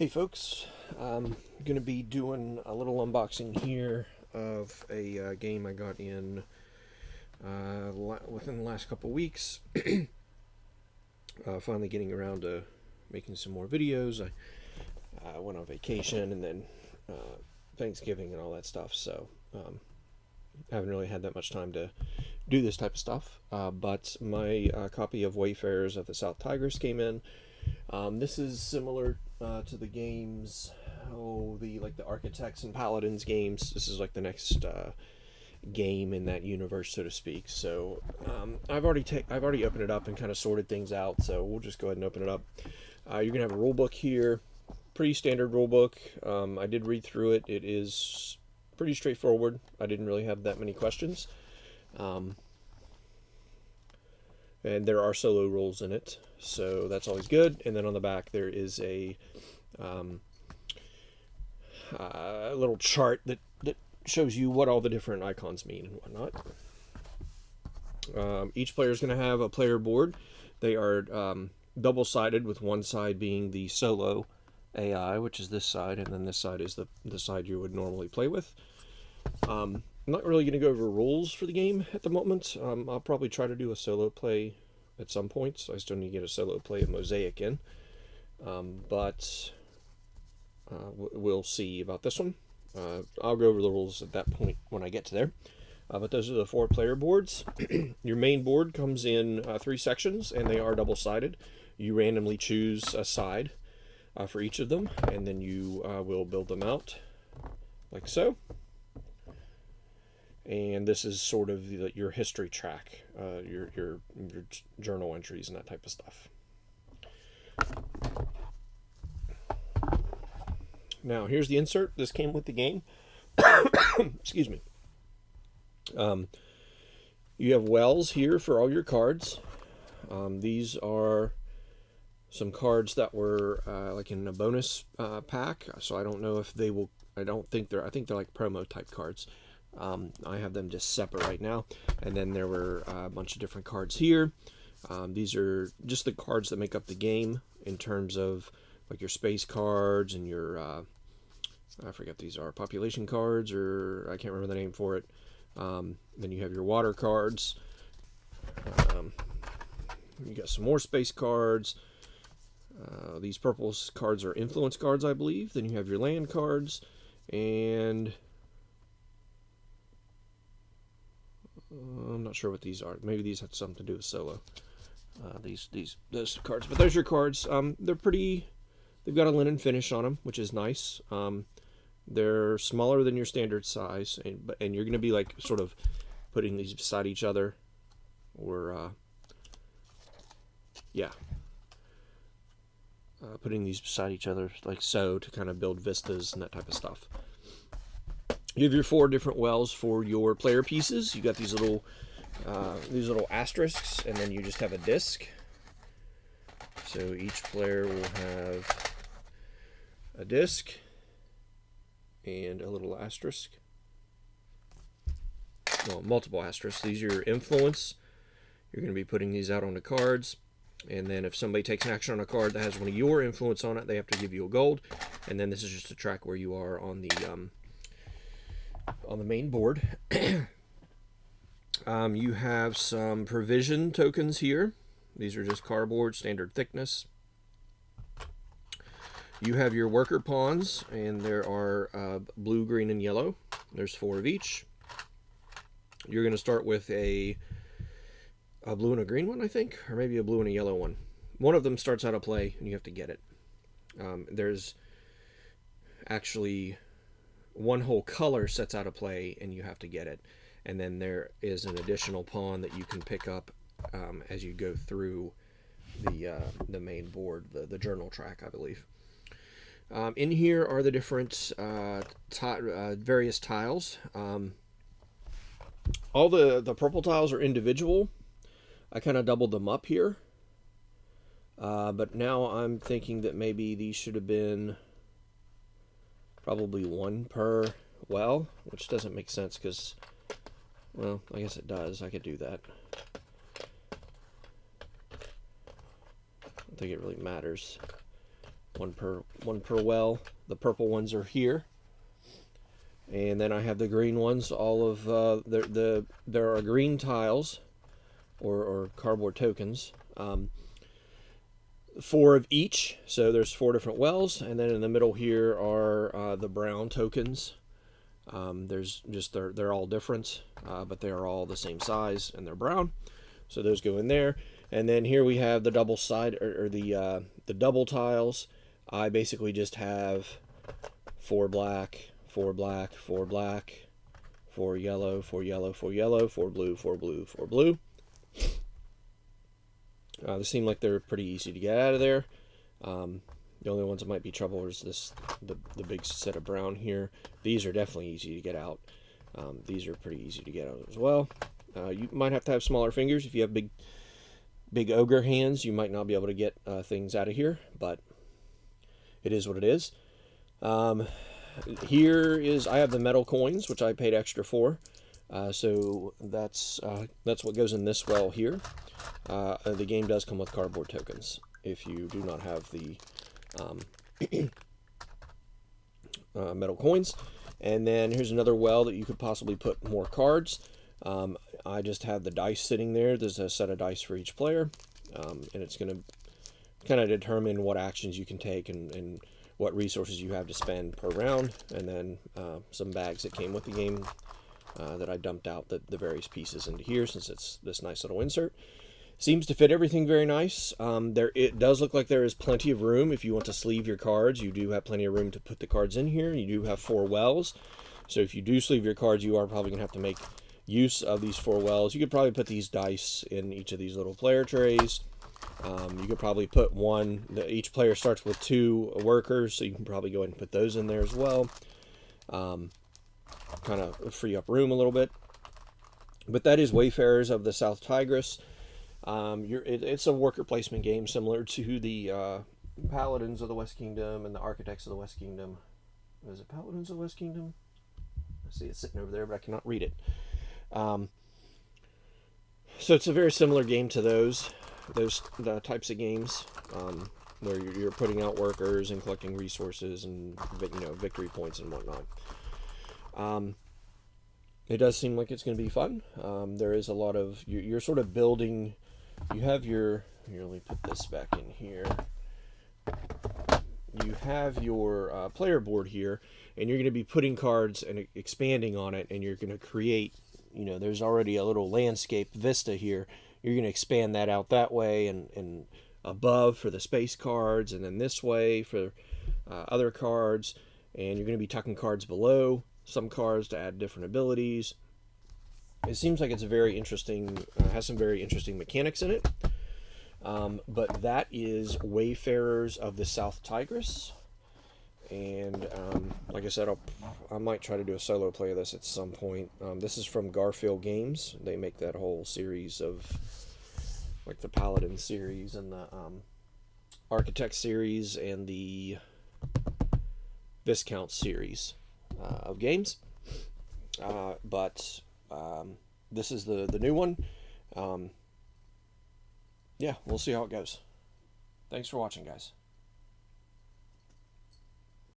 Hey folks, I'm going to be doing a little unboxing here of a game I got in within the last couple weeks. Finally getting around to making some more videos. I went on vacation and then Thanksgiving and all that stuff, so haven't really had that much time to do this type of stuff. But my copy of Wayfarers of the South Tigris came in. This is similar to the games, the Architects and Paladins games. This is like the next game in that universe, so to speak. So I've already opened it up and kind of sorted things out. So we'll just go ahead and open it up. You're gonna have a rule book here, pretty standard rule book. I did read through it. It is pretty straightforward. I didn't really have that many questions. And there are solo rules in it, so that's always good. And then on the back there is a little chart that shows you what all the different icons mean and whatnot. Each player is going to have a player board. They are double-sided, with one side being the solo AI, which is this side, and then this side is the side you would normally play with. I'm not really going to go over rules for the game at the moment. I'll probably try to do a solo play at some point, so I still need to get a solo play of Mosaic in. But we'll see about this one. I'll go over the rules at that point when I get to there. But those are the 4 player boards. Your main board comes in 3 sections, and they are double-sided. You randomly choose a side for each of them, and then you will build them out like so. And this is sort of your history track, your journal entries and that type of stuff. Now, here's the insert. This came with the game. Excuse me. You have wells here for all your cards. These are some cards that were like in a bonus pack, so I don't know if they will. I think they're like promo type cards. I have them just separate right now, and then there were a bunch of different cards here. These are just the cards that make up the game in terms of like your space cards and your I forget, these are population cards, or I can't remember the name for it. Then you have your water cards. You got some more space cards. These purple cards are influence cards, I believe. Then you have your land cards, and I'm not sure what these are. Maybe these have something to do with solo. Those cards, but those are your cards. They're pretty. They've got a linen finish on them, which is nice. They're smaller than your standard size, and you're going to be like sort of putting these beside each other, or putting these beside each other like so to kind of build vistas and that type of stuff. You have your 4 different wells for your player pieces. You got these little asterisks, and then you just have a disc. So each player will have a disc and a little asterisk. Well, multiple asterisks. These are your influence. You're going to be putting these out on the cards. And then if somebody takes an action on a card that has one of your influence on it, they have to give you a gold. And then this is just to track where you are on the main board. You have some provision tokens here. These are just cardboard, standard thickness. You have your worker pawns, and there are blue, green, and yellow. There's 4 of each. You're going to start with a blue and a green one, I think, or maybe a blue and a yellow one. One of them starts out of play, and you have to get it. There's actually one whole color sets out of play, and you have to get it. And then there is an additional pawn that you can pick up as you go through the main board, the journal track, I believe. In here are the different various tiles. All the purple tiles are individual. I kind of doubled them up here. But now I'm thinking that maybe these should have been probably 1 per well, which doesn't make sense because, well, I guess it does. I could do that. I don't think it really matters. one per well. The purple ones are here, and then I have the green ones. All of there are green tiles or cardboard tokens. 4 of each, so there's 4 different wells, and then in the middle here are the brown tokens. There's just they're all different, but they are all the same size and they're brown, so those go in there. And then here we have the double side or the double tiles. I basically just have 4 black, 4 black, 4 black, 4 yellow, 4 yellow, 4 yellow, 4 blue, 4 blue, 4 blue. They seem like they're pretty easy to get out of there. The only ones that might be trouble is the big set of brown here. These are definitely easy to get out. These are pretty easy to get out as well. You might have to have smaller fingers. If you have big ogre hands, you might not be able to get things out of here, but it is what it is. Here is, I have the metal coins, which I paid extra for. So that's what goes in this well here. The game does come with cardboard tokens if you do not have the metal coins. And then here's another well that you could possibly put more cards. I just have the dice sitting there. There's a set of dice for each player, and it's going to kind of determine what actions you can take and what resources you have to spend per round. And then some bags that came with the game that I dumped out the various pieces into here, since it's this nice little insert. Seems to fit everything very nice. It does look like there is plenty of room. If you want to sleeve your cards, you do have plenty of room to put the cards in here. You do have 4 wells. So if you do sleeve your cards, you are probably going to have to make use of these 4 wells. You could probably put these dice in each of these little player trays. You could probably put one. Each player starts with 2 workers, so you can probably go ahead and put those in there as well. Kind of free up room a little bit. But that is Wayfarers of the South Tigris. It's a worker placement game similar to the Paladins of the West Kingdom and the Architects of the West Kingdom. Is it Paladins of the West Kingdom? I see it sitting over there, but I cannot read it. So it's a very similar game to the types of games where you're putting out workers and collecting resources and victory points and whatnot. It does seem like it's going to be fun. There is a lot of you're sort of building. You have your here. Let me put this back in here. You have your player board here, and you're going to be putting cards and expanding on it, and you're going to create. There's already a little landscape vista here. You're going to expand that out that way, and above for the space cards, and then this way for other cards, and you're going to be tucking cards below some cards to add different abilities. It seems like it's a very interesting, has some very interesting mechanics in it. But that is Wayfarers of the South Tigris. And like I said, I might try to do a solo play of this at some point. This is from Garfield Games. They make that whole series of, like the Paladin series and the Architect series and the Viscount series of games. But this is the new one. Yeah, we'll see how it goes. Thanks for watching, guys.